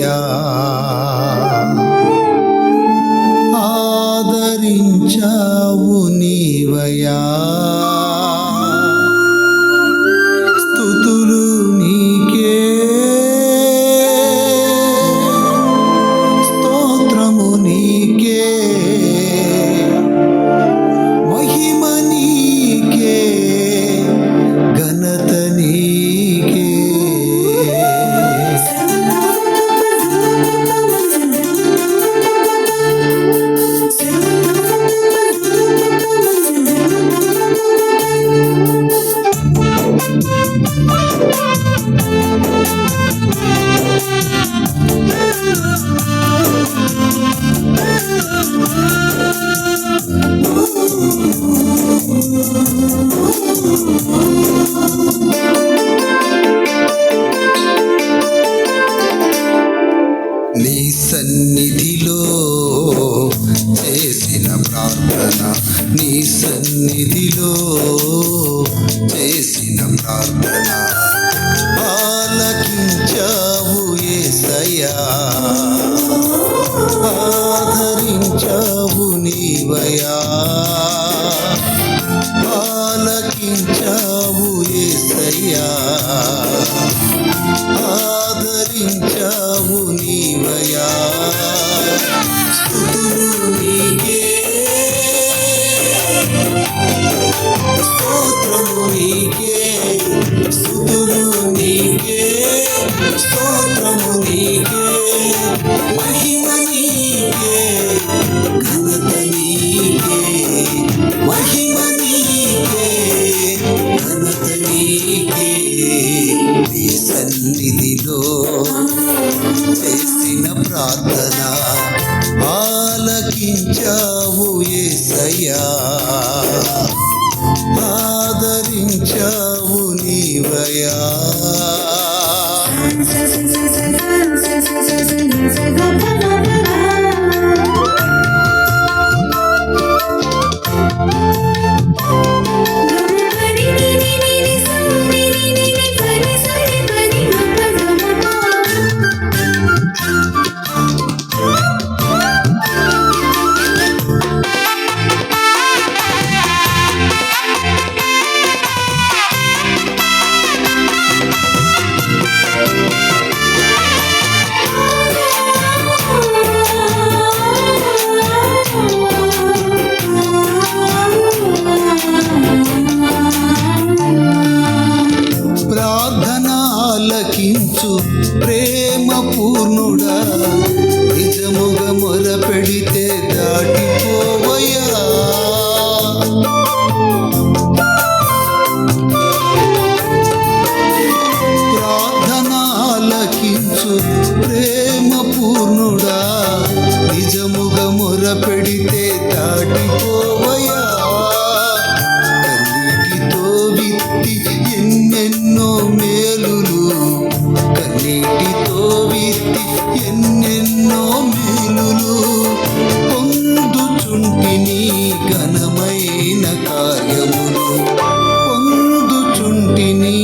యేసయ్యా ఆదరించావు నీవయ్యా స్తుతులు నీకే స్తోత్రము నీకే మహిమ నీకే ఘనత నీకే నీ సన్నిధిలో చేసిన ప్రార్థన నీ సన్నిధిలో చేసిన ప్రార్థన ఆలకించావు యేసయ్యా ఆదరించావు నీవయ్యా ఆలకించావు యేసయ్యా ఆదరించావు నీవయ్యా స్తుతులు నీకే స్తోత్రము నీకే స్తుతులు నీకే స్తోత్రము నీకే మహిమ నీకే ఘనత నీకే మహిమ నీకే ఘనత నీకే నీ సన్నిధిలో చేసిన ప్రార్థన ఆలకించావు యేసయ్యా ఆదరించావు నీవయ్యా ఆలకించు ప్రేమ పూర్ణుడా నిజముగా మొరపెడితే దాటిపోవయ్యా ప్రార్థన ఆలకించు ప్రేమ పూర్ణుడా నిజముగా మొరపెడితే దాటిపోవయ్యా కన్నీటితో విత్తి ఎన్నెన్నో మేలులు కన్నీటితో విత్తి ఎన్నెన్నో మేలులు పొందుచుంటిని ఘనమైన కార్యములు పొందుచుంటిని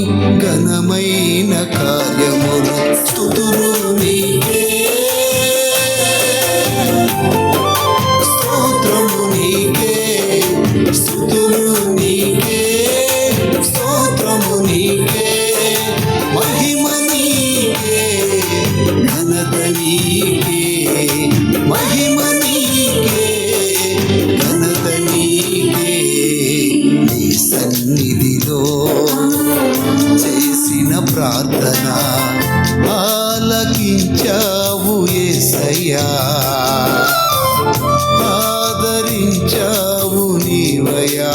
ఘనమైన కార్యములు స్తుతులు నీకే స్తోత్రము నీకే స్తుతులు నీకే స్తోత్రము నీకే మహిమ నీకే ఘనత నీకే మహిమ నీకే ఘనత నీకే నీ సన్నిధిలో చేసిన ప్రార్థన ఆలకించావు యేసయ్యా ఆదరించావు నీవయ్యా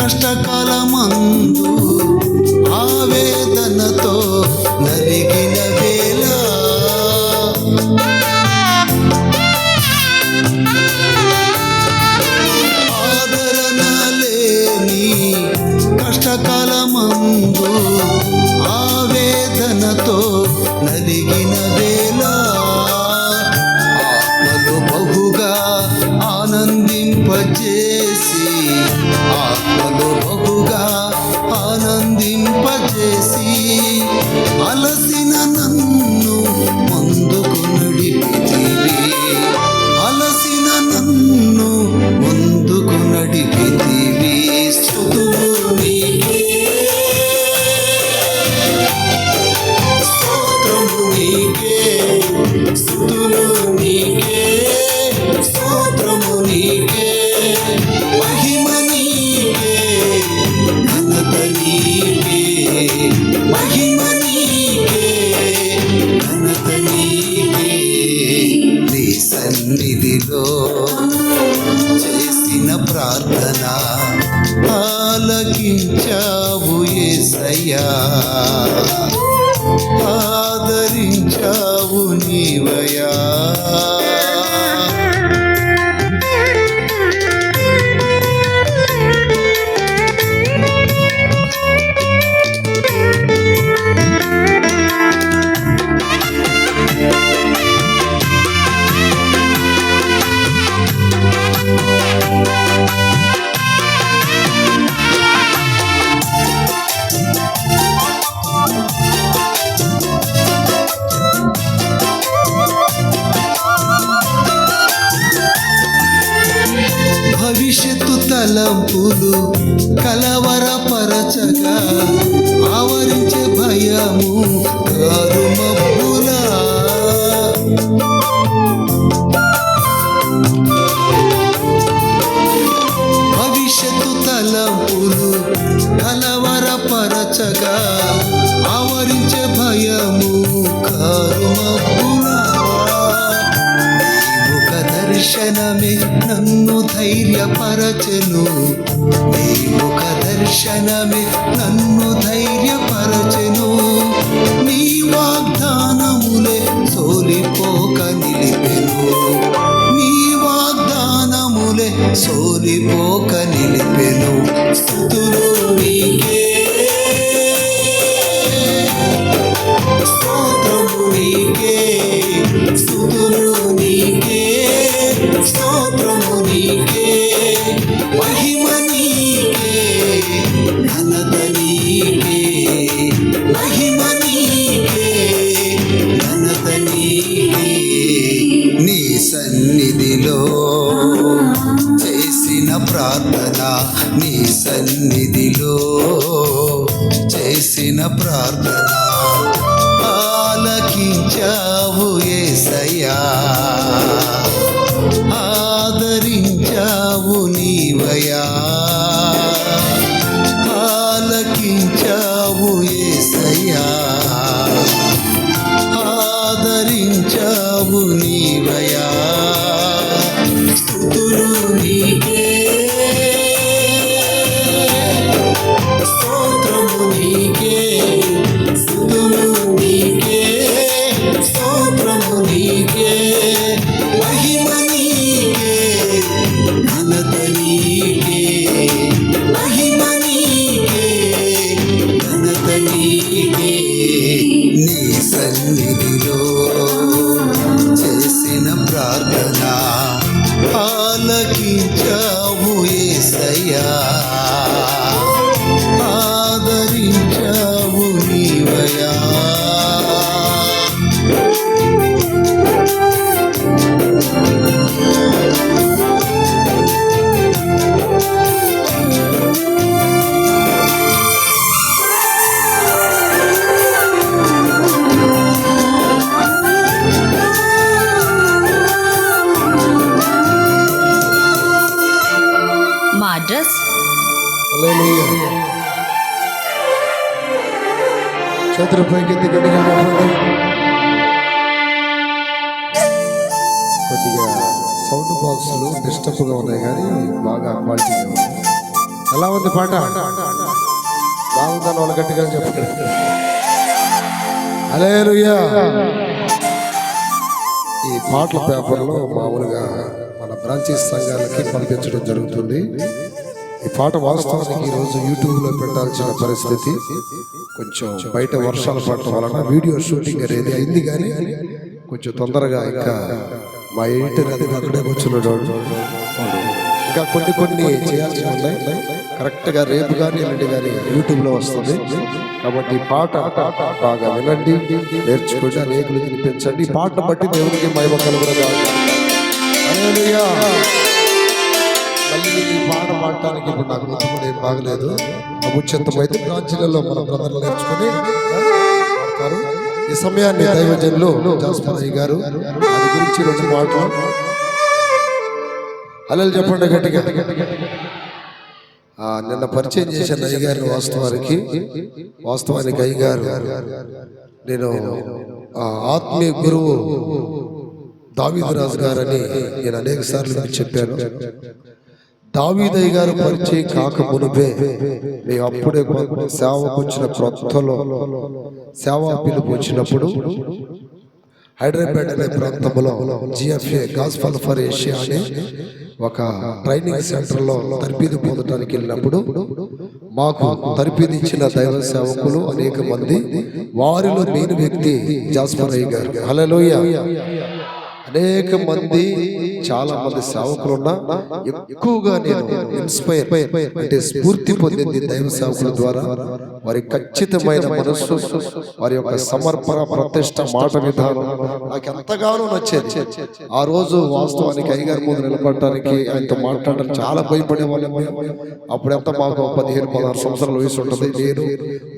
కష్టకాలమందు ఆవేదనతో నలిగిన వేళ ఆదరణ లేని కష్టకాలమందు ఆవేదనతో నలిగిన వేళ ఆత్మలో బహుగా ఆనందింపజేసి ఆత్మలో బహుగా ఆనందింపజేసి అలసిన నన్ను ముందుకు నడిపితివి అలసిన నన్ను ముందుకు నడిపితివి స్తుతులు నీకే స్తోత్రము నీకే స్తుతులు నీకే స్తోత్రము నీకే మహిమ నీకే ఘనత నీకే మహిమ నీకే ఘనత నీకే నీ సన్నిధిలో చేసిన ప్రార్థన ఆలకించావు యేసయ్యా ఆదరించావు నీవయ్యా భవిష్యత్తు తలంపులు కలవరపరచగా ఆవరించే భయము కారుమబ్బులా భవిష్యత్తు తలంపులు కలవరపరచగా ఆవరించే భయము కారుమబ్బులా దర్శనమే నన్ను ధైర్యపరచెను నీ ముఖ దర్శనమే నన్ను ధైర్యపరచెను నీ వాగ్దానములే సోలిపోక నిలిపెను నీ వాగ్దానములే సోలిపోక నిలిపెను స్తుతులు నీకే స్తోత్రము నీకే స్తుతులు నీకే స్తోత్రము నీకే మహిమ నీకే ఘనత నీకే మహిమ నీకే ఘనత నీకే నీ సన్నిధిలో చేసిన ప్రార్థన నీ సన్నిధిలో చేసిన ప్రార్థన ఆలకించావు యేసయ్యా ఆదరించావు నీవయ్యా ఆలకించావు యేసయ్యా ఆదరించావు నీవయ్యా స్తుతులు నీకే స్తోత్రము నీకే స్తుతులు నీకే స్తోత్రము నీకే మహిమ నీకే ఘనత నీకే మహిమ నీకే ఘనత నీకే నీ సన్నిధిలో చేసిన ప్రార్థన ఆలకించావు యేసయ్యా ఆదరించావు నీవయ్యా మా అడ్రస్ చేతుల పైకెత్తి గట్టిగా మాట్లాడండి. కొద్దిగా సౌండ్ బాక్సులు డిస్టర్బ్గా ఉన్నాయి కానీ బాగా క్వాలిటీగా ఉన్నాయి. ఎలా ఉంది పాట? బాగుందని వాళ్ళు గట్టిగా చెప్పండి. హల్లెలూయా. ఈ పాటల పేపర్లో మామూలుగా మన బ్రాంచెస్ సంఘాలకి పంపించడం జరుగుతుంది. ఈ పాట వాస్తవానికి ఈరోజు యూట్యూబ్లో పెట్టాల్సిన పరిస్థితి, కొంచెం బయట వర్షాలు పడటం వలన వీడియో షూటింగ్ అనేది అయింది, కానీ కొంచెం తొందరగా ఇంకా మా ఎడిటర్ అది అక్కడే కూర్చున్నాడు. ఇంకా కొన్ని చేయాల్సి ఉన్నాయి. కరెక్ట్గా రేపు కానీ ఎల్లుండి కానీ యూట్యూబ్లో వస్తుంది. కాబట్టి ఈ పాట బాగా వినండి, నేర్చుకోండి, అనేకులు వినిపించండి. ఈ పాటను బట్టి దేవునికి మహిమ కలుగునుగా. హల్లెలూయా. మళ్ళీ ఈ పాట పాడటానికి ఇప్పుడు నాకు గుర్తు కూడా ఏం బాగలేదు. అముచ్యంతమైతే బ్రాంచీలలో మన బ్రదర్లు నేర్చుకుని పాడతారు. ఈ సమయాన్ని దైవజనులు జాస్పరయ్య గారు దాని గురించి 2 మాటలు హల్లెలూయా చెప్పండి గట్టిగా. నిన్న పరిచయం చేసిన అయ్యగారిని వాస్తవానికి అయ్యగారు నేను ఆత్మీయ గురువు దావీదు రాజు గారని నేను అనేక సార్లు మీకు చెప్పాను. దావీదయ్య గారు పరిచయం కాక మునుపే మేము అప్పుడే సేవకు వచ్చిన క్రొత్తలో సేవా పిలుపు వచ్చినప్పుడు హైదరాబాద్ అనే ప్రాంతంలో జిఎఫ్ఏ గాస్పల్ ఫర్ ఏషియా అనే ఒక ట్రైనింగ్ సెంటర్లో తర్పీదు పొందడానికి వెళ్ళినప్పుడు మాకు తర్పీదు ఇచ్చిన దైవ సేవకులు అనేక మంది, వారిలో మెయిన్ వ్యక్తి జాస్పరయ్య గారు. హల్లెలూయా. అనేక మంది, చాలా మంది సేవకులున్నా ఎక్కువగా నేను ఇన్స్పైర్ అంటే స్ఫూర్తి పొందింది దైవ సేవకుల ద్వారా. వారి ఖచ్చితమైన మనస్సు, వారి యొక్క సమర్పణ, ప్రతిష్ట, మాట విధానం నాకు ఎంతగానో నచ్చేది. ఆ రోజు వాస్తవానికి అయ్యగారి ముందు నిలబడటానికి, ఆయనతో మాట్లాడడం చాలా భయపడే వాళ్ళం. అప్పుడెంత మాకు 15-16 సంవత్సరాల వయసు ఉంటుంది. నేను,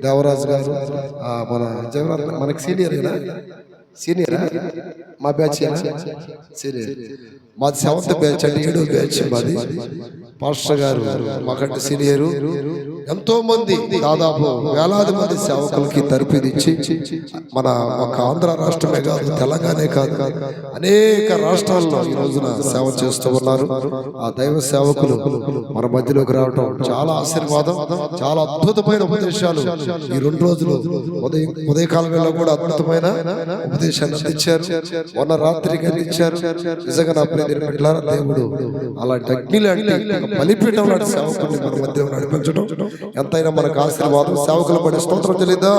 దేవరాజు గారు, మన దేవరాజు మనకి సీనియర్ మా బ్యాచ్ సీనియర్, మాది 7th బ్యాచ్ అండి, 7వ బ్యాచ్ మాది. పాస్టర్ గారు మాకంటే సీనియరు. ఎంతో మంది, దాదాపు వేలాది మంది సేవకులకి తర్పీదిచ్చి మన ఒక ఆంధ్ర రాష్ట్రమే కాదు, తెలంగాణే కాదు, అనేక రాష్ట్రాల్లో ఈ రోజున సేవ చేస్తూ ఉన్నారు. ఆ దైవ సేవకులు మన మధ్యలోకి రావడం చాలా ఆశీర్వాదం. చాలా అద్భుతమైన ఉపదేశాలు ఈ 2 రోజులు ఉదయకాలం వేళ కూడా అద్భుతమైన ఉపదేశాన్ని అందించారు. మొన్న రాత్రికి అందించారు. నిజంగా నా ప్రియ బిడ్డలారా, దేవుడు అలాంటి అగ్ని లాంటి బలిపీఠం లాంటి సేవకుల్ని మన మధ్య నడిపించడం ఎంతైనా మనకు ఆశీర్వాదం. సేవకులు పడే స్తోత్రం తెలీదా?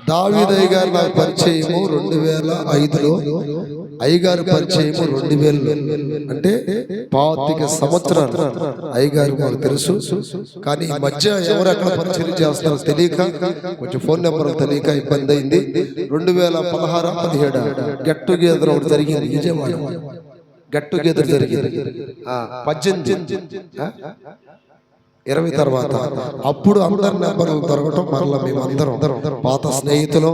దావీదయ్య గారు నాకు పరిచయము 2005లో, అయ్యగారు పరిచయము 2000, అంటే 25 సంవత్సరాలు అయ్యగారు మాకు తెలుసు. కానీ ఈ మధ్య ఎవరు ఎక్కడ పరిచయం చేస్తున్నారో తెలియక, కొంచెం ఫోన్ నెంబర్ తెలియక ఇబ్బంది అయింది. 2016-17 గెట్ టుగెదర్ ఒకటి జరిగింది విజయవాడ. గెట్ టుగెదర్ జరిగింది 18-20 తర్వాత. అప్పుడు అందరి నెంబర్లు దొరకటం, మరలా మేమందరం పాత స్నేహితులు,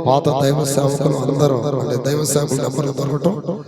పాత దైవ సేవకులు అందరం, అంటే దైవ సేవకుల నెంబర్లు దొరకటం